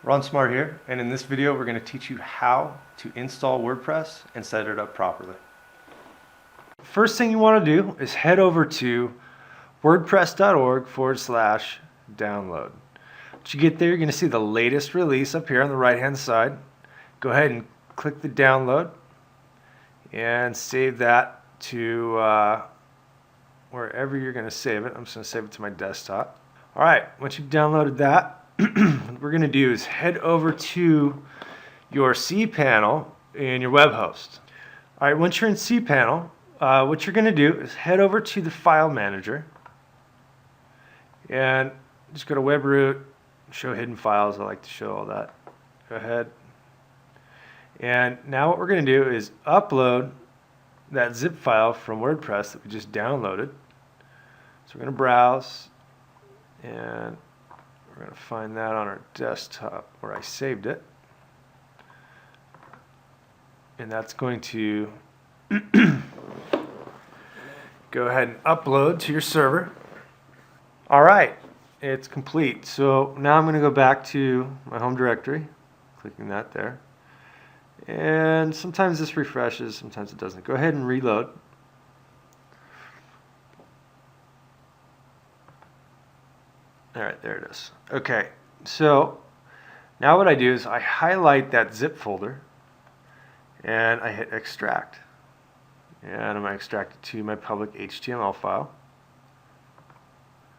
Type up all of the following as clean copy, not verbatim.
Ron Smart here, and in this video we're going to teach you how to install WordPress and set it up properly. First thing you want to do is head over to wordpress.org/download. Once you get there, you're going to see the latest release up here on the right hand side. Go ahead and click the download and save that to wherever you're going to save it. I'm just going to save it to my desktop. Alright, once you've downloaded that, what we're going to do is head over to your cPanel in your web host. Alright, once you're in cPanel, what you're going to do is head over to the file manager and just go to web root, show hidden files. I like to show all that. Go ahead. And now what we're going to do is upload that zip file from WordPress that we just downloaded. So we're going to browse and we're going to find that on our desktop where I saved it. And that's going to go ahead and upload to your server. All right, it's complete. So now I'm going to go back to my home directory, clicking that there. And sometimes this refreshes, sometimes it doesn't. Go ahead and reload. All right, there it is. Okay, so now what I do is I highlight that zip folder and I hit extract. And I'm going to extract it to my public HTML file.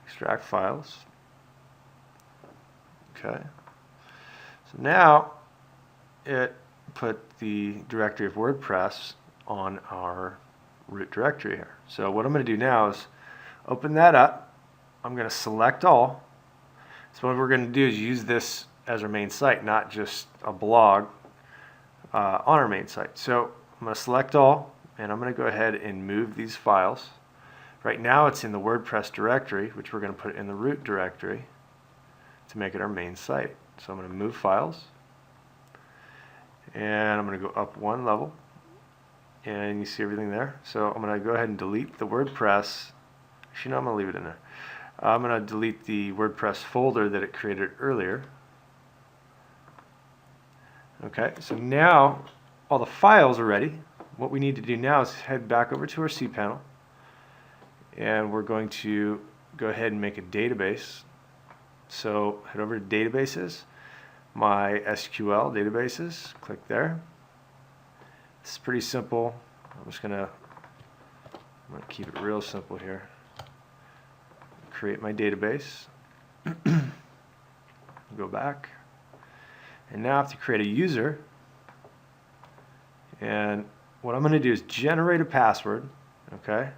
Extract files. Okay. So now it put the directory of WordPress on our root directory here. So what I'm going to do now is open that up. I'm going to select all. So what we're going to do is use this as our main site, not just a blog on our main site. So I'm going to select all, and I'm going to go ahead and move these files. Right now it's in the WordPress directory, which we're going to put in the root directory to make it our main site. So I'm going to move files, and I'm going to go up one level, and you see everything there. So I'm going to go ahead and delete the WordPress. Actually, no, I'm going to leave it in there. I'm going to delete the WordPress folder that it created earlier. Okay, so now all the files are ready. What we need to do now is head back over to our cPanel, and we're going to go ahead and make a database. So head over to databases, my SQL databases, click there. It's pretty simple. I'm going to keep it real simple here. Create my database, go back, and now I have to create a user. And what I'm going to do is generate a password, okay?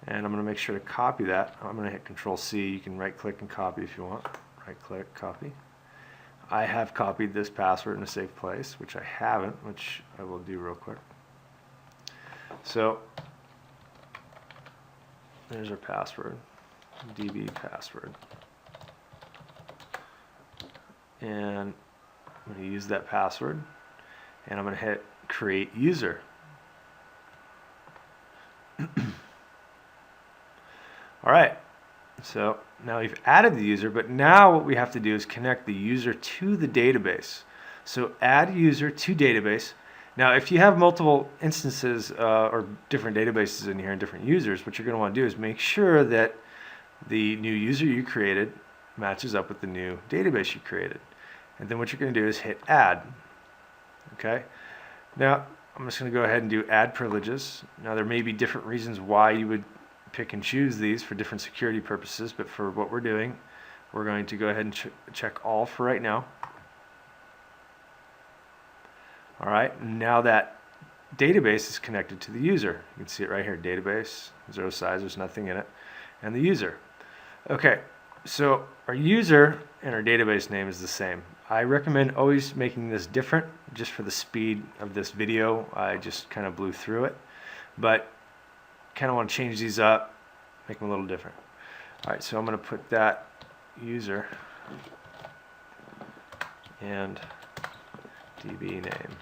And I'm going to make sure to copy that. I'm going to hit Control-C. You can right-click and copy if you want. Right-click, copy. I have copied this password in a safe place, which I haven't, which I will do real quick. So there's our password. DB password, and I'm going to use that password, and I'm going to hit create user. Alright, so now we've added the user, but now what we have to do is connect the user to the database. So add user to database. Now if you have multiple instances or different databases in here and different users, what you're going to want to do is make sure that the new user you created matches up with the new database you created. And then what you're going to do is hit add. Okay. Now I'm just going to go ahead and do add privileges. Now there may be different reasons why you would pick and choose these for different security purposes, but for what we're doing, we're going to go ahead and check all for right now. Alright, now that database is connected to the user. You can see it right here, database, zero size, there's nothing in it, and the user. Okay, so our user and our database name is the same. I recommend always making this different just for the speed of this video. I just kind of blew through it, but kind of want to change these up, make them a little different. Alright, so I'm going to put that user and DB name.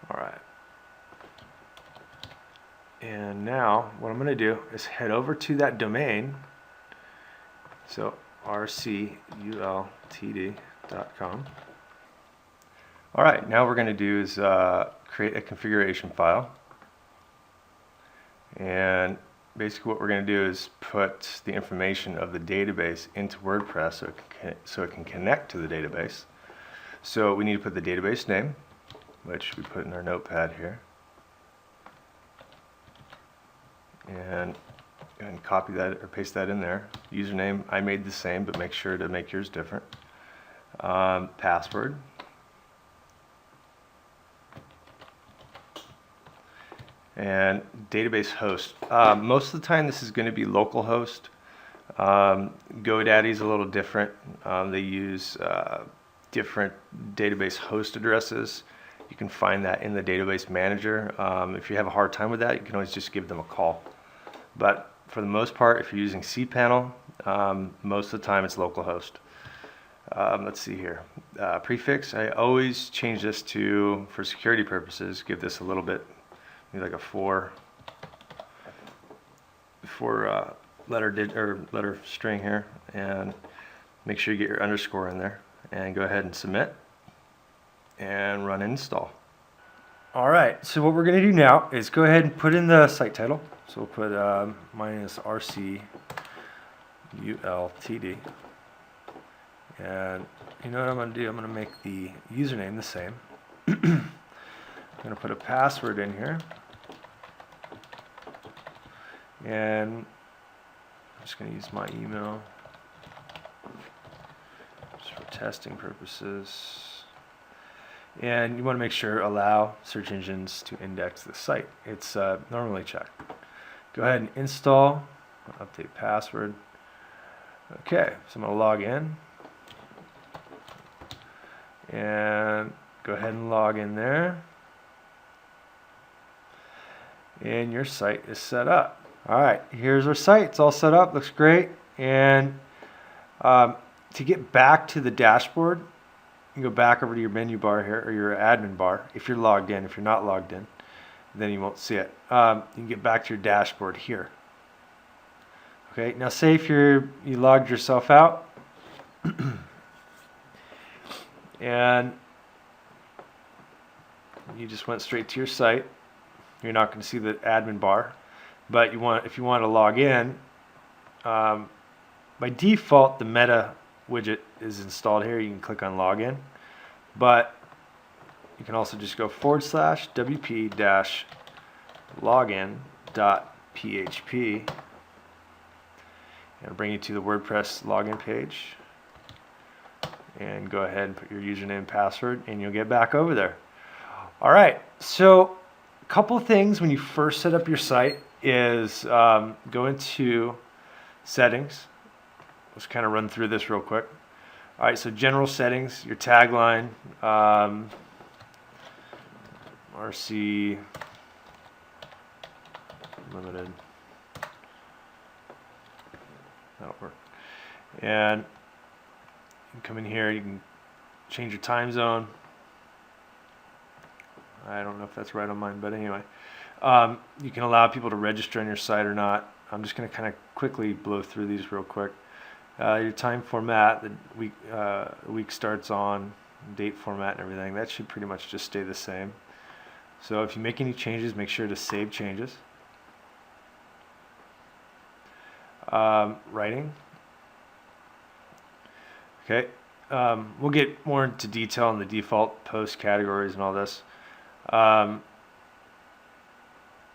Alright. And now what I'm going to do is head over to that domain. So rcultd.com. All right, now what we're going to do is create a configuration file. And basically what we're going to do is put the information of the database into WordPress so it can connect to the database. So we need to put the database name, which we put in our notepad here. And go ahead and copy that or paste that in there. Username, I made the same, but make sure to make yours different. Password. And database host. Most of the time this is going to be localhost. GoDaddy's a little different. They use different database host addresses. You can find that in the database manager. If you have a hard time with that, you can always just give them a call. But for the most part, if you're using cPanel, most of the time it's localhost. Let's see here. Prefix, I always change this to, for security purposes, give this a little bit, maybe like a four letter string here, and make sure you get your underscore in there, and go ahead and submit and run install. All right, so what we're going to do now is go ahead and put in the site title. So we'll put mine is rcultd, and you know what I'm going to do? I'm going to make the username the same. I'm going to put a password in here, and I'm just going to use my email just for testing purposes. And you want to make sure allow search engines to index the site. It's normally checked. Go ahead and install, update password. Okay, so I'm going to log in. And go ahead and log in there. And your site is set up. All right, here's our site. It's all set up, looks great. And to get back to the dashboard, you can go back over to your menu bar here, or your admin bar, if you're logged in. If you're not logged in, then you won't see it. You can get back to your dashboard here. Okay, now say if you logged yourself out, and you just went straight to your site, you're not going to see the admin bar. But if you want to log in, by default the meta widget is installed here. You can click on login, but you can also just go /wp-login.php and bring you to the WordPress login page, and go ahead and put your username and password, and you'll get back over there. All right, so a couple things when you first set up your site is go into settings. Let's kind of run through this real quick. All right, so general settings, your tagline, RC limited. That'll work. And you can come in here, you can change your time zone. I don't know if that's right on mine, but anyway. You can allow people to register on your site or not. I'm just going to kind of quickly blow through these real quick. Your time format, the week starts on, date format and everything, that should pretty much just stay the same. So if you make any changes, make sure to save changes. Writing. Okay, we'll get more into detail on the default post categories and all this.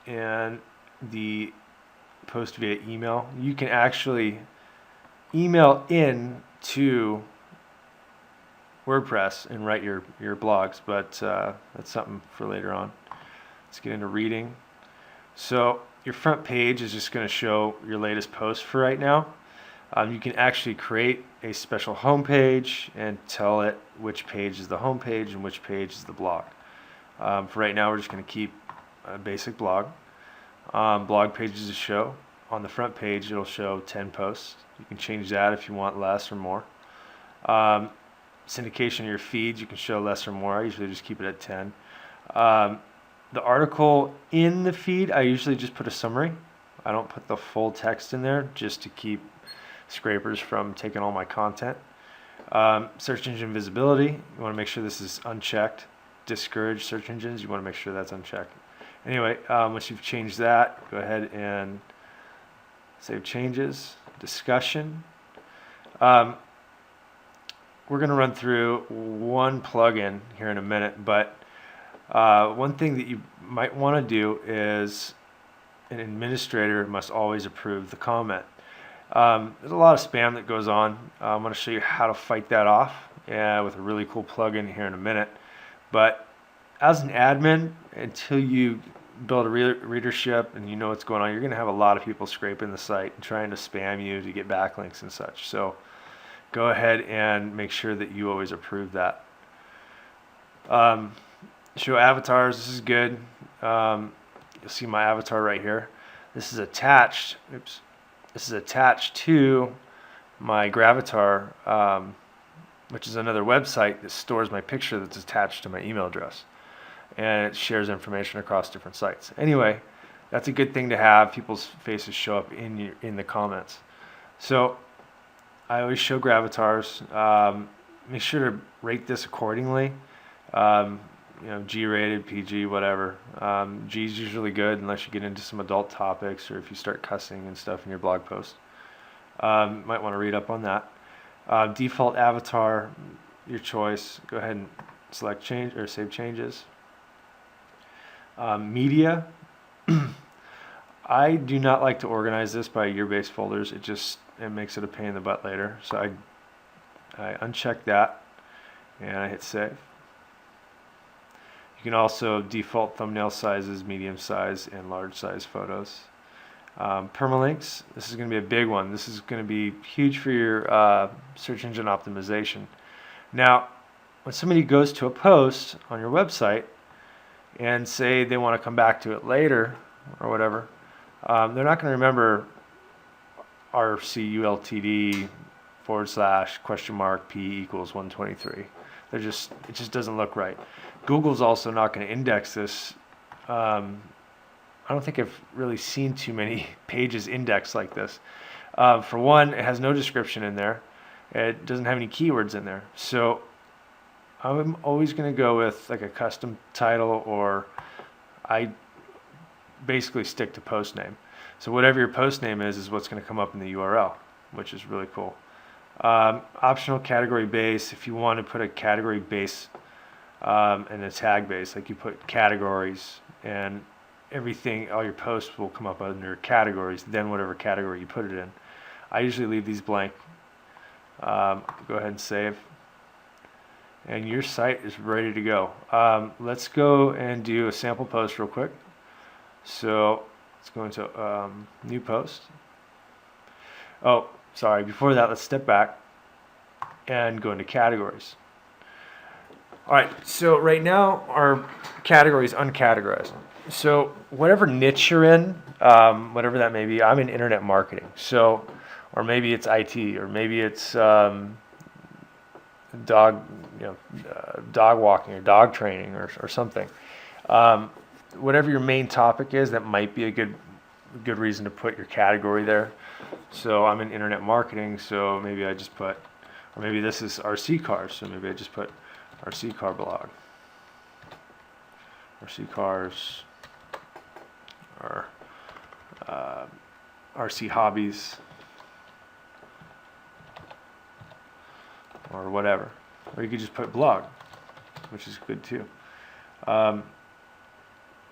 And the post via email, you can actually email in to WordPress and write your blogs, but that's something for later on. Let's get into reading. So your front page is just going to show your latest post for right now. You can actually create a special home page and tell it which page is the home page and which page is the blog. For right now, we're just going to keep a basic blog. Blog pages to show. On the front page, it'll show 10 posts. You can change that if you want less or more. Syndication of your feeds, you can show less or more. I usually just keep it at 10. The article in the feed, I usually just put a summary. I don't put the full text in there just to keep scrapers from taking all my content. Search engine visibility, you want to make sure this is unchecked. Discourage search engines, you want to make sure that's unchecked. Anyway, once you've changed that, go ahead and save changes. Discussion. We're going to run through one plugin here in a minute, but one thing that you might want to do is an administrator must always approve the comment. There's a lot of spam that goes on. I'm going to show you how to fight that off with a really cool plugin here in a minute. But as an admin, until you build a readership and you know what's going on, you're going to have a lot of people scraping the site and trying to spam you to get backlinks and such. So go ahead and make sure that you always approve that. Show avatars, this is good. You'll see my avatar right here. This is attached, this is attached to my Gravatar, which is another website that stores my picture that's attached to my email address. And it shares information across different sites. Anyway, that's a good thing to have. People's faces show up in the comments. So I always show Gravatars. Make sure to rate this accordingly. You know, G-rated, PG, whatever. G is usually good unless you get into some adult topics or if you start cussing and stuff in your blog post. Might want to read up on that. Default avatar, your choice. Go ahead and select change or save changes. Media. I do not like to organize this by year-based folders. It makes it a pain in the butt later. So I uncheck that and I hit save. You can also default thumbnail sizes, medium size, and large size photos. Permalinks, this is going to be a big one. This is going to be huge for your search engine optimization. Now, when somebody goes to a post on your website and say they want to come back to it later or whatever, they're not going to remember RCULTD / P equals 123. It just doesn't look right. Google's also not going to index this. I don't think I've really seen too many pages indexed like this. For one, it has no description in there. It doesn't have any keywords in there. So I'm always going to go with like a custom title, or I basically stick to post name. So whatever your post name is what's going to come up in the URL, which is really cool. Optional category base, if you want to put a category base and a tag base, like you put categories and everything, all your posts will come up under categories, then whatever category you put it in. I usually leave these blank. Go ahead and save. And your site is ready to go. Let's go and do a sample post real quick. So let's go into new post. Oh, sorry, before that, let's step back and go into categories. All right, so right now our category is uncategorized. So whatever niche you're in, whatever that may be, I'm in internet marketing. So, or maybe it's IT, or maybe it's dog walking or dog training or something. Whatever your main topic is, that might be a good reason to put your category there. So I'm in internet marketing, so maybe I just put, or maybe this is RC cars, so maybe I just put RC car blog, RC cars, or RC hobbies, or whatever. Or you could just put blog, which is good too.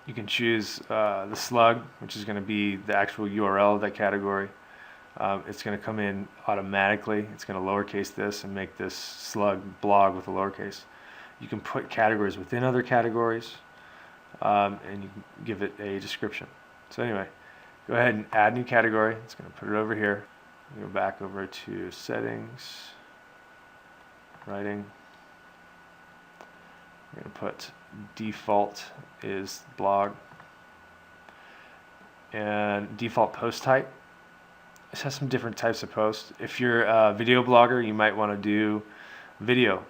You can choose the slug, which is going to be the actual URL of that category. It's going to come in automatically. It's going to lowercase this and make this slug blog with a lowercase. You can put categories within other categories, and you can give it a description. So anyway, go ahead and add new category. It's going to put it over here. Go back over to settings, writing. We're going to put default is blog, and default post type. This has some different types of posts. If you're a video blogger, you might want to do video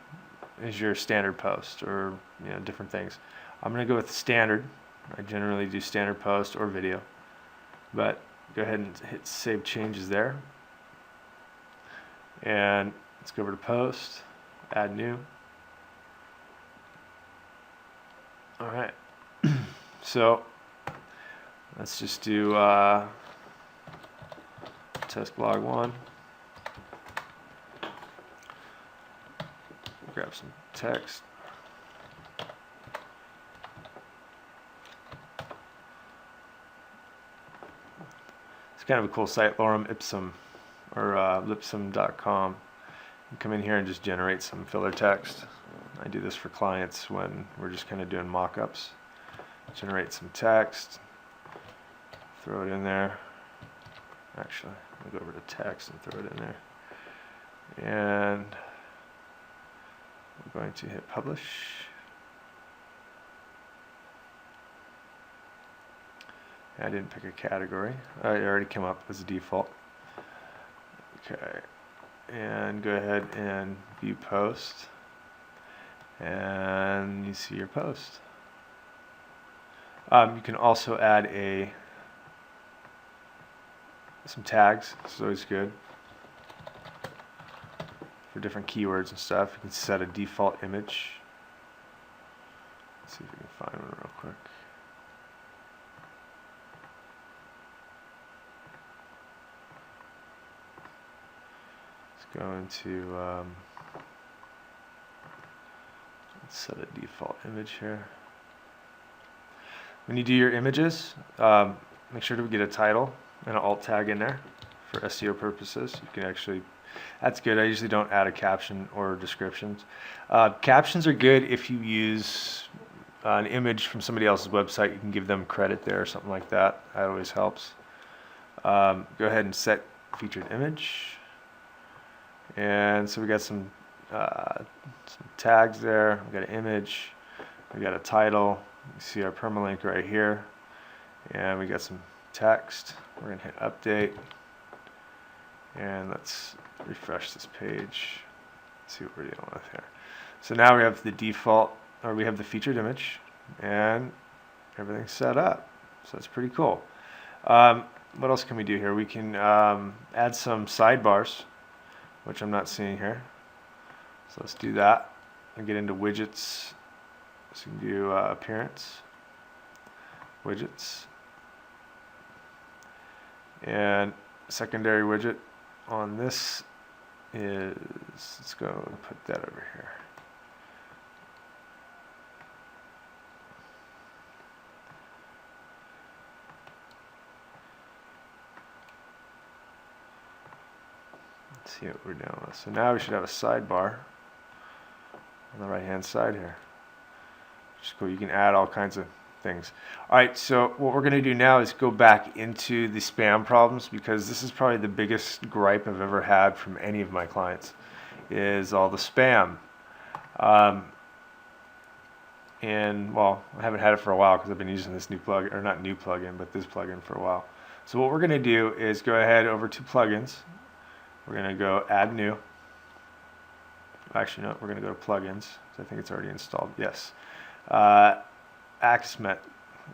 as your standard post, or different things. I'm going to go with standard. I generally do standard post or video, but go ahead and hit save changes there. And let's go over to post, add new. All right. So let's just do test blog 1. Grab some text. It's kind of a cool site, lorem ipsum, or lipsum.com. You come in here and just generate some filler text. I do this for clients when we're just kind of doing mock-ups. Generate some text, throw it in there. Actually, I'll go over to text and throw it in there. And we're going to hit publish. I didn't pick a category. It already came up as a default. Okay, and go ahead and view post, and you see your post. You can also add some tags. This is always good for different keywords and stuff. You can set a default image. Let's see if we can find one real quick. Go into let's set a default image here. When you do your images, make sure to get a title and an alt tag in there for SEO purposes. You can actually, that's good. I usually don't add a caption or descriptions. Captions are good if you use an image from somebody else's website. You can give them credit there or something like that. That always helps. Go ahead and set featured image. And so we got some tags there. We got an image. We got a title. You see our permalink right here. And we got some text. We're going to hit update. And let's refresh this page. See what we're dealing with here. So now we have the default, or we have the featured image, and everything's set up. So that's pretty cool. What else can we do here? We can add some sidebars, which I'm not seeing here. So let's do that and get into widgets. So you can do appearance, widgets, and secondary widget on this is, let's go and put that over here. Let's see what we're doing with. So now we should have a sidebar on the right hand side here. Which is cool. You can add all kinds of things. Alright, so what we're going to do now is go back into the spam problems, because this is probably the biggest gripe I've ever had from any of my clients, is all the spam. And well, I haven't had it for a while because I've been using this new plugin, or not new plugin, but this plugin for a while. So what we're going to do is go ahead over to plugins. We're going to go add new. Actually, no, we're going to go to plugins. I think it's already installed. Yes. Axmet.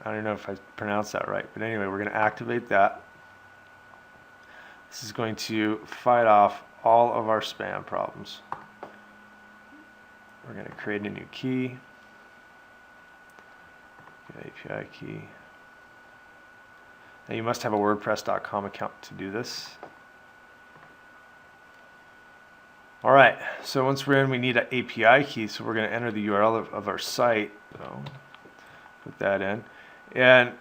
I don't know if I pronounced that right, but anyway, we're going to activate that. This is going to fight off all of our spam problems. We're going to create a new key. API key. Now you must have a WordPress.com account to do this. Alright, so once we're in, we need an API key, so we're going to enter the URL of our site. So put that in. And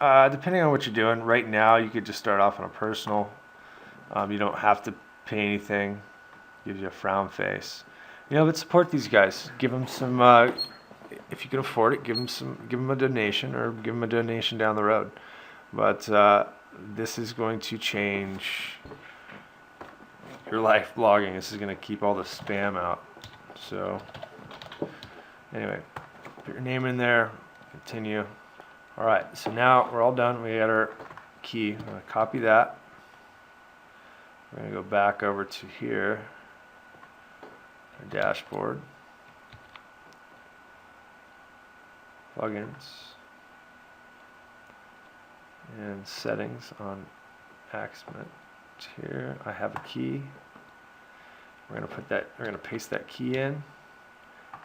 depending on what you're doing, right now you could just start off on a personal. You don't have to pay anything. Gives you a frown face. You know, but support these guys. Give them some, if you can afford it, give them a donation, or give them a donation down the road. But this is going to change your life blogging. This is going to keep all the spam out. So anyway, put your name in there, continue. All right, so now we're all done. We got our key. I'm going to copy that. We're going to go back over to here, our dashboard, plugins, and settings on Axmet. Here I have a key. We're gonna paste that key in,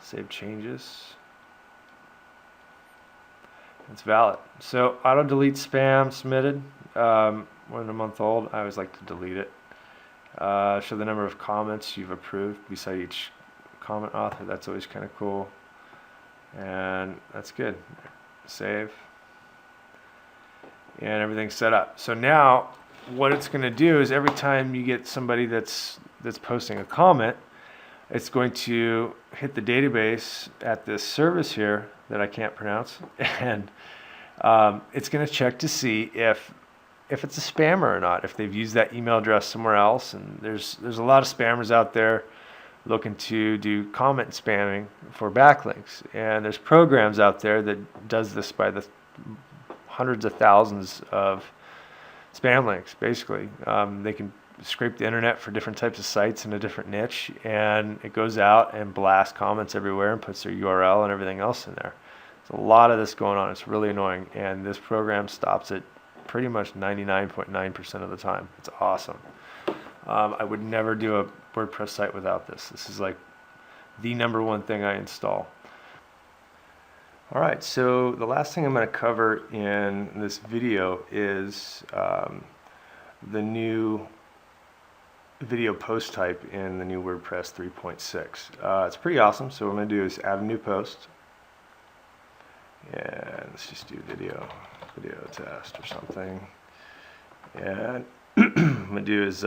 save changes. It's valid. So auto delete spam submitted. When a month old, I always like to delete it. Show the number of comments you've approved beside each comment author. That's always kind of cool. And that's good. Save. And everything's set up. So now what it's going to do is every time you get somebody that's posting a comment, it's going to hit the database at this service here that I can't pronounce, and it's going to check to see if it's a spammer or not, if they've used that email address somewhere else. And there's a lot of spammers out there looking to do comment spamming for backlinks, and there's programs out there that does this by the hundreds of thousands of spam links. Basically, they can scrape the internet for different types of sites in a different niche, and it goes out and blasts comments everywhere and puts their URL and everything else in there. There's a lot of this going on. It's really annoying, and this program stops it pretty much 99.9% of the time. It's awesome. I would never do a WordPress site without this. This is like the number one thing I install. All right, so the last thing I'm going to cover in this video is the new video post type in the new WordPress 3.6. It's pretty awesome. So what I'm going to do is add a new post, and let's just do video test or something. And what I'm going to do is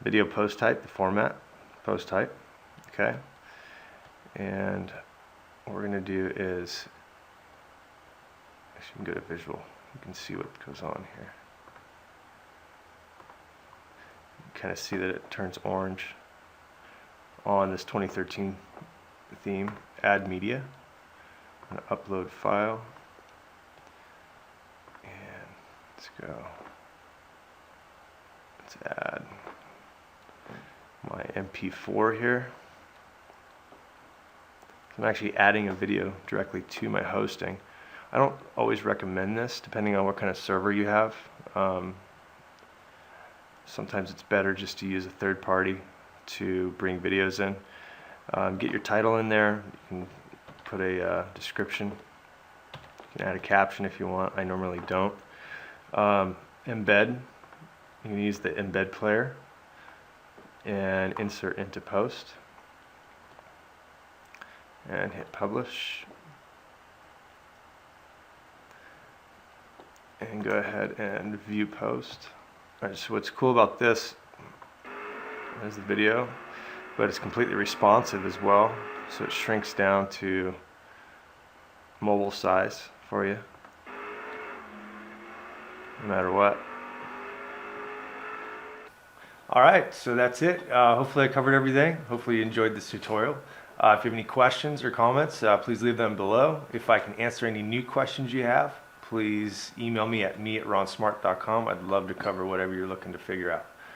video post type, the format, post type, okay? And what we're going to do is, actually, you can go to visual. You can see what goes on here. You kind of see that it turns orange on this 2013 theme. Add media. I'm going to upload file. And let's go. Let's add my MP4 here. I'm actually adding a video directly to my hosting. I don't always recommend this depending on what kind of server you have. Sometimes it's better just to use a third party to bring videos in. Get your title in there. You can put a description. You can add a caption if you want. I normally don't. Embed. You can use the embed player and insert into post. And hit publish, and go ahead and view post. All right, so what's cool about this is the video, but it's completely responsive as well, so it shrinks down to mobile size for you no matter what. All right, so that's it. Hopefully I covered everything. Hopefully you enjoyed this tutorial. If you have any questions or comments, please leave them below. If I can answer any new questions you have, please email me at ronsmart.com. I'd love to cover whatever you're looking to figure out.